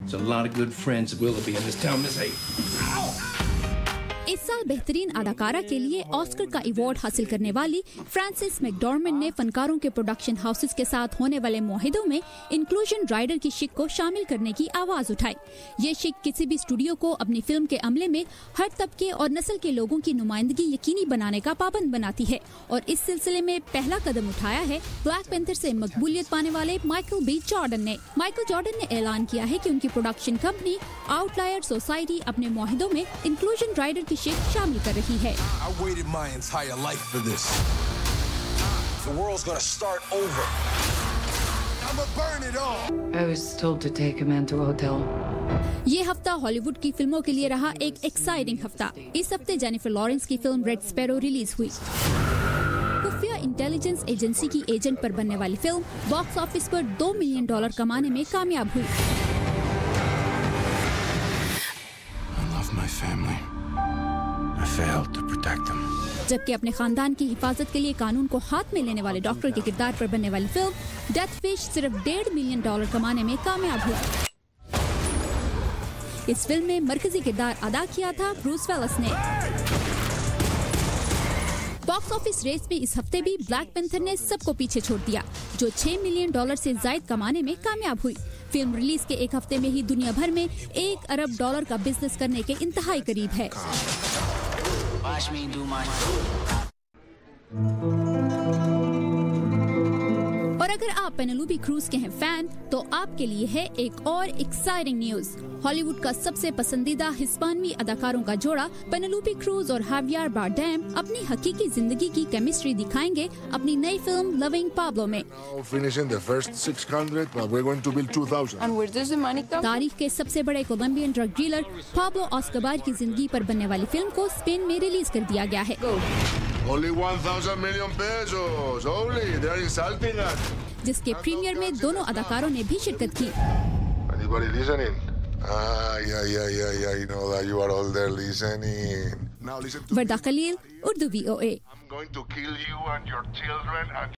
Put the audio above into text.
There's a lot of good friends of Willoughby in this town, Miss A. इस साल बेहतरीन अदाकारा के लिए ऑस्कर का अवार्ड हासिल करने वाली फ्रांसिस मैकडॉर्मंड ने फनकारों के प्रोडक्शन हाउसेस के साथ होने वाले मुआहिदों में इंक्लूजन राइडर की शिक को शामिल करने की आवाज उठाई। ये शिक किसी भी स्टूडियो को अपनी फिल्म के अमले में हर तबके और नस्ल के लोगों की नुमाइंदगी यकीनी बनाने का पाबंद बनाती है और इस सिलसिले में पहला कदम उठाया है ब्लैक पैंथर से मकबूलियत पाने वाले माइकल बी जॉर्डन ने। माइकल जॉर्डन ने ऐलान किया है कि उनकी प्रोडक्शन कंपनी आउटलायर सोसाइटी अपने मुआहिदों में इंक्लूजन राइडर की शिक शामिल कर रही है। I waited my entire life for this. The world's gonna start over. I'ma burn it all. I was told to take a man to a hotel. ये हफ्ता हॉलीवुड की फिल्मों के लिए रहा एक एक्साइटिंग हफ्ता। इस हफ्ते जेनिफर लॉरेंस की फिल्म रेड स्पैरो रिलीज हुई। खुफिया इंटेलिजेंस एजेंसी की एजेंट पर बनने वाली फिल्म बॉक्स ऑफिस पर $2 मिलियन कमाने में कामयाब हुई। I love my family. I failed to protect them. जबकि अपने खानदान की हिफाजत के लिए कानून को हाथ में लेने वाले डॉक्टर के किरदार पर बनने वाली फिल्म डेथ फिश सिर्फ $1.5 मिलियन कमाने में कामयाब हुई। इस फिल्म में मरकजी किरदार अदा किया था ब्रूस वेलिस ने। बॉक्स ऑफिस रेस में इस हफ्ते भी ब्लैक पैंथर ने सबको पीछे छोड़ दिया, जो $6 मिलियन से जायद कमाने में कामयाब हुई। फिल्म रिलीज के एक हफ्ते में ही दुनिया भर में $1 अरब का बिजनेस करने के इंतहाई करीब है। और अगर आप पेनेलोपी क्रूज के हैं फैन, तो आपके लिए है एक और एक्साइटिंग न्यूज। हॉलीवुड का सबसे पसंदीदा हिस्पानवी अदाकारों का जोड़ा पेनेलोपी क्रूज और हावियर बारडेम अपनी हकीकी जिंदगी की केमिस्ट्री दिखाएंगे अपनी नई फिल्म लविंग पाब्लो में। तारीख के सबसे बड़े Colombian drug dealer Pablo Escobar की जिंदगी पर बनने वाली फिल्म को स्पेन में रिलीज कर दिया गया है। Only 1,000 million pesos. Only they're insulting us. जिसके प्रीमियर में दोनों अदाकारों ने भी शिरकत की। Anybody listening? Yeah. I know that you are all there listening. Now listen to Warda Khalil, Urdu VOA। I'm going to kill you and your children and